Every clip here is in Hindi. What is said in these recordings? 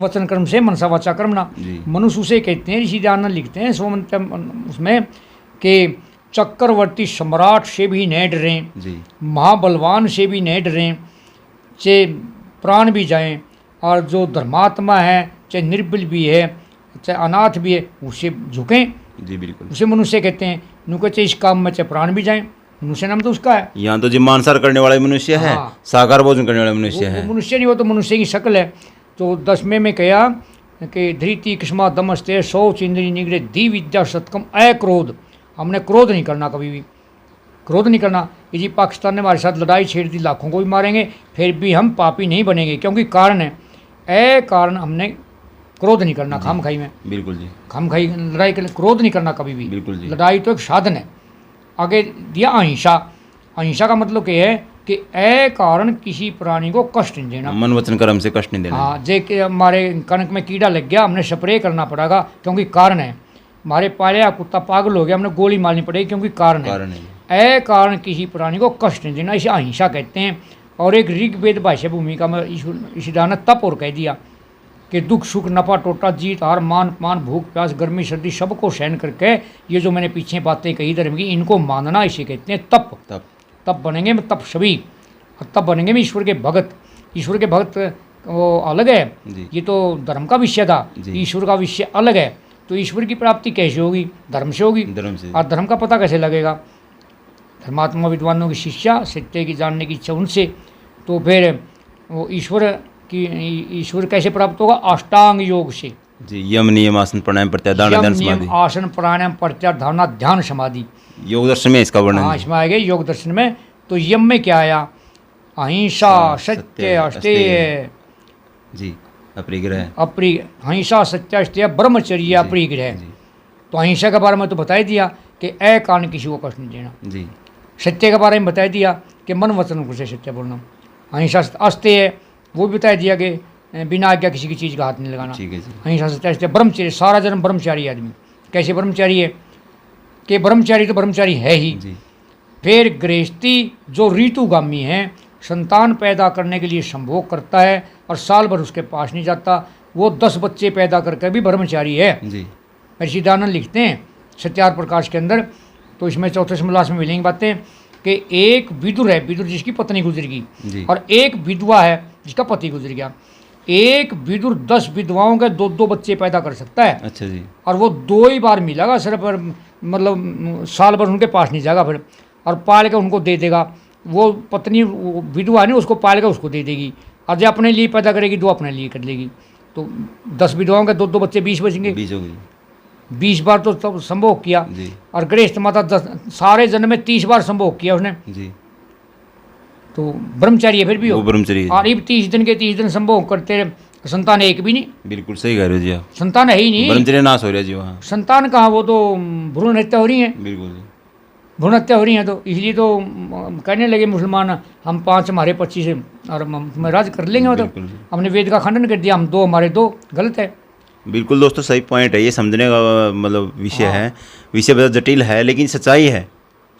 वचन कर्म से मनसा वाचा कर्मणा। मनुष्य उसे कहते हैं, ऋषि दयानंद लिखते हैं सोमंत उसमें कि चक्रवर्ती सम्राट से भी नहीं डरें, महाबलवान से भी नहीं डरें, चाहे प्राण भी जाएं, और जो धर्मात्मा है चाहे निर्बल भी है चाहे अनाथ भी है उसे झुकें। जी बिल्कुल, उसे मनुष्य कहते हैं। नुको चाहे इस काम में चाहे प्राण भी जाएं, मनुष्य नाम तो उसका है। यहाँ तो जो मांसाहार करने वाला मनुष्य है, साकार भोजन करने वाला मनुष्य है, वो मनुष्य नहीं, वो तो मनुष्य की शक्ल है। तो 10वें में कहा कि धृति किस्मा दमस्ते शौच इंद्रिय निगरे दी विद्या सत्कम अक्रोध। हमने क्रोध नहीं करना, कभी भी क्रोध नहीं करना। कि जी पाकिस्तान ने हमारे साथ लड़ाई छेड़ दी, लाखों को भी मारेंगे, फिर भी हम पापी नहीं बनेंगे, क्योंकि कारण है कारण हमने क्रोध नहीं करना खाम खाई में। बिल्कुल जी, खाम खाई लड़ाई के लिए क्रोध नहीं करना कभी भी। बिल्कुल जी। लड़ाई तो एक साधन है। आगे दिया अहिंसा। अहिंसा का मतलब क्या है कि कारण किसी प्राणी को कष्ट नहीं देना, मन वचन कर्म से कष्ट नहीं देना। हाँ, जे कि हमारे कणक में कीड़ा लग गया, हमने स्प्रे करना पड़ेगा क्योंकि कारण है। हमारे पाले कुत्ता पागल हो गया, हमने गोली मारनी पड़ेगी क्योंकि कारण है। कारण किसी प्राणी को कष्ट नहीं देना, इसे अहिंसा कहते हैं। और एक ऋग्वेद भाष्य भूमिका में ईश्वर ने तप और कह दिया कि दुख सुख नफा टोटा जीत हार मान अपमान भूख प्यास गर्मी सर्दी सबको सहन करके ये जो मैंने पीछे बातें कही धर्म की, इनको मानना, इसे कहते हैं तप। तब बनेंगे में तप सभी, और तब बनेंगे में ईश्वर के भगत। ईश्वर के भगत वो अलग है, ये तो धर्म का विषय था, ईश्वर का विषय अलग है। तो ईश्वर की प्राप्ति कैसे होगी? धर्म से होगी। और धर्म का पता कैसे लगेगा? धर्मात्मा विद्वानों की शिष्या, सत्य की जानने की इच्छा उनसे। तो फिर वो ईश्वर कैसे प्राप्त होगा? अष्टांग योग से जी। यम नियम आसन प्राणायाम प्रत्याहार ध्यान समाधि। आसन प्राणायाम प्रत्याहार धारणा ध्यान समाधि। योग दर्शन में इसका वर्णन। हाँ, इसमें आएगा योग दर्शन में। तो यम में क्या आया? अहिंसा सत्य अस्तेय जी, अपरिग्रह। अहिंसा सत्य अस्तेय ब्रह्मचर्य अपरिग्रह। तो अहिंसा के बारे में तो बता दिया कि कारण किसी को कष्ट नहीं देना जी। सत्य के बारे में बता दिया कि मन वचन को से सत्य बोलना। अहिंसा अस्तेय वो भी बता दिया कि बिना आज्ञा किसी की चीज़ का हाथ नहीं लगाना। अहिंसा सत्य अस्तेय ब्रह्मचर्य। सारा जन्म ब्रह्मचारी आदमी। कैसे ब्रह्मचारी है कि ब्रह्मचारी तो ब्रह्मचारी है ही जी। फिर गृहस्थी जो ऋतुगामी है, संतान पैदा करने के लिए संभोग करता है और साल भर उसके पास नहीं जाता, वो 10 बच्चे पैदा करके भी ब्रह्मचारी है जी। ऋषि दयानंद लिखते हैं सत्यार प्रकाश के अंदर। तो इसमें चौथे समलास में मिलेंगी बातें कि एक विदुर है, विदुर जिसकी पत्नी गुजर गई, और एक विधवा है जिसका पति गुजर गया। एक विदुर 10 विधवाओं के 2-2 बच्चे पैदा कर सकता है। अच्छा जी। और वो 2 ही बार मिलेगा सिर्फ, मतलब साल भर उनके पास नहीं जाएगा फिर, और पाल के उनको दे देगा। वो पत्नी विधवा नहीं, उसको पाल के उसको दे देगी, और जो अपने लिए पैदा करेगी 2 अपने लिए कर लेगी। तो 10 विधवाओं के 2-2 बच्चे 20 बचेंगे। 20 बार तो तब संभोग किया। और गृहस्थ माता 10 सारे जन्म में 30 बार संभोग किया उसने जी। तो ब्रह्मचारी है फिर भी वो ब्रह्मचारी। और ये 30 दिन के 30 दिन संभोग करते, संतान एक भी नहीं। बिल्कुल सही कह रहे हो जी आप, संतान है ही नहीं, ब्रह्मचर्य नाश हो रहा है जी वहाँ। संतान कहाँ, वो तो भ्रूण हत्या हो रही है। बिल्कुल भ्रूण हत्या हो रही है। तो इसलिए तो कहने लगे मुसलमान हम 5 हमारे 25 है और हम राज कर लेंगे। मतलब हमने वेद का खंडन कर दिया, हम 2 हमारे 2, गलत है। बिल्कुल दोस्तों, सही पॉइंट है, ये समझने का मतलब विषय है। विषय बहुत जटिल है लेकिन सच्चाई है।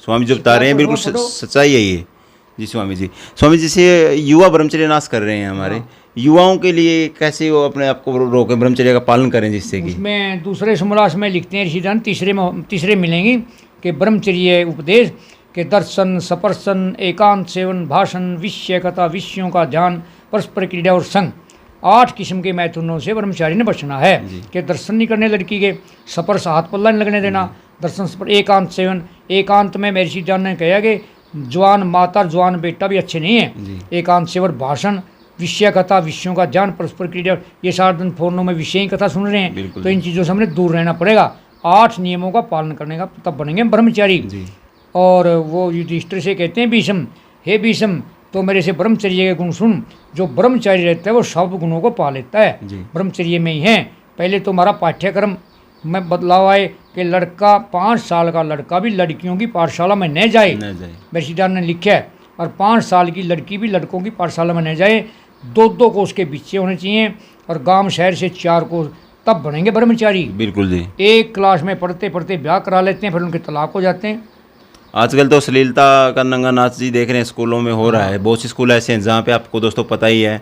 स्वामी जो बता रहे हैं बिल्कुल सच्चाई है ये जी। स्वामी जी, स्वामी जी से युवा ब्रह्मचर्य नाश कर रहे हैं हमारे युवाओं के लिए, कैसे वो अपने आप को रोकें, ब्रह्मचर्य का पालन करें, जिससे कि उसमें दूसरे समलास में लिखते हैं ऋषिदान, तीसरे मिलेंगी कि ब्रह्मचर्य उपदेश के दर्शन सपर्शन एकांत सेवन भाषण विषय कथा विषयों का ध्यान परस्पर क्रीड़ा और संग 8 किस्म के मैथुनों से ब्रह्मचारी ने बचना है। कि दर्शन नहीं करने लड़की के, स्पर्श हाथ पल्ला नहीं लगने देना, दर्शन स्पर्श एकांत सेवन। एकांत में महर्षि जान ने कहा कि जवान माता जवान बेटा भी अच्छे नहीं है। एकांत सेवन भाषण विषय कथा विषयों का ज्ञान परस्पर क्रीड़ा, ये सारा दिन फोनों में विषय कथा सुन रहे हैं, तो इन चीज़ों से हमने दूर रहना पड़ेगा। 8 नियमों का पालन करने का, तब बनेंगे ब्रह्मचारी। और वो युधिष्ठिर से कहते हैं भीष्म, हे भीष्म तो मेरे से ब्रह्मचर्य के गुण सुन। जो ब्रह्मचारी रहता है वो सब गुणों को पा लेता है, ब्रह्मचर्य में ही है। पहले तो हमारा पाठ्यक्रम में बदलाव आए कि लड़का 5 साल का लड़का भी लड़कियों की पाठशाला में न जाए, बैशीदार ने लिखा है। और 5 साल की लड़की भी लड़कों की पाठशाला में न जाए। 2-2 कोस के बच्चे होने चाहिए, और गांव शहर से 4 कोस, तब बनेंगे ब्रह्मचारी। बिल्कुल जी। एक क्लास में पढ़ते पढ़ते ब्याह करा लेते हैं, फिर उनके तलाक हो जाते हैं। आजकल तो अश्लीलता का नंगा नाच जी देख रहे हैं स्कूलों में हो रहा है। बहुत से स्कूल ऐसे हैं जहाँ पे आपको दोस्तों पता ही है,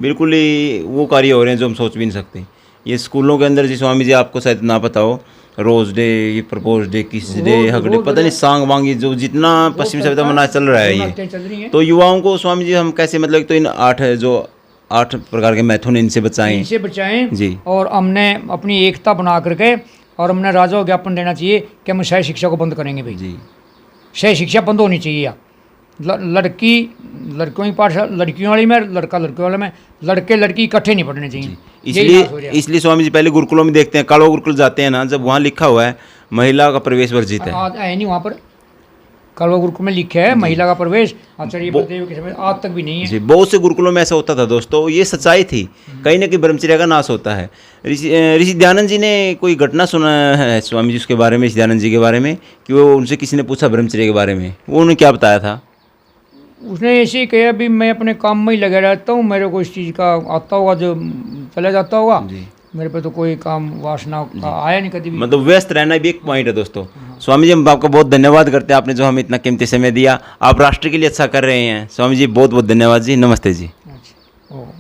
बिल्कुल ही वो कार्य हो रहे हैं जो हम सोच भी नहीं सकते। ये स्कूलों के अंदर जी स्वामी जी आपको शायद ना पता हो, रोज डे, ये प्रपोज डे, किस डे, हक डे, पता नहीं सांग वांग, ये जो जितना पश्चिमी सभ्यता में नाच चल रहा है ये, तो युवाओं को स्वामी जी हम कैसे मतलब तो इन 8 प्रकार के मैथुन इनसे बचाएं जी। और हमने अपनी एकता बना करके और हमने राजा को ज्ञापन देना चाहिए कि हम शहर शिक्षा को बंद करेंगे भाई जी। शहर शिक्षा बंद होनी चाहिए। लड़की लड़कियों की पाठशाला लड़कियों वाली में, लड़का लड़कियों वाले में, लड़के लड़की इकट्ठे नहीं पढ़ने चाहिए। इसलिए स्वामी जी पहले गुरुकुलों में देखते हैं, कालो गुरुकुल जाते हैं ना, जब वहाँ लिखा हुआ है महिला का प्रवेश वर्जित है, नहीं वहाँ पर कालो गुरुकुल में लिखा है महिला का प्रवेश आचार्य बलदेव के समय आज तक भी नहीं है जी। बहुत से गुरुकुलों में ऐसा होता था दोस्तों, ये सच्चाई थी। कहीं ना कहीं ब्रह्मचर्य का नाश होता है। ऋषि दयानंद जी ने कोई घटना सुना है स्वामी जी उसके बारे में, ऋषि दयानंद जी के बारे में, कि वो उनसे किसी ने पूछा ब्रह्मचर्य के बारे में, वो उन्होंने क्या बताया था? उसने ऐसे ही कहा अभी मैं अपने काम में ही लगा रहता हूँ, मेरे को इस चीज़ का आता होगा जो चला जाता होगा जी। मेरे पे तो कोई काम वासना का आया नहीं कभी भी। मतलब व्यस्त रहना भी एक पॉइंट है दोस्तों। स्वामी जी हम आपका बहुत धन्यवाद करते हैं, आपने जो हमें इतना कीमती समय दिया, आप राष्ट्र के लिए अच्छा कर रहे हैं। स्वामी जी बहुत बहुत धन्यवाद जी, नमस्ते जी। अच्छा।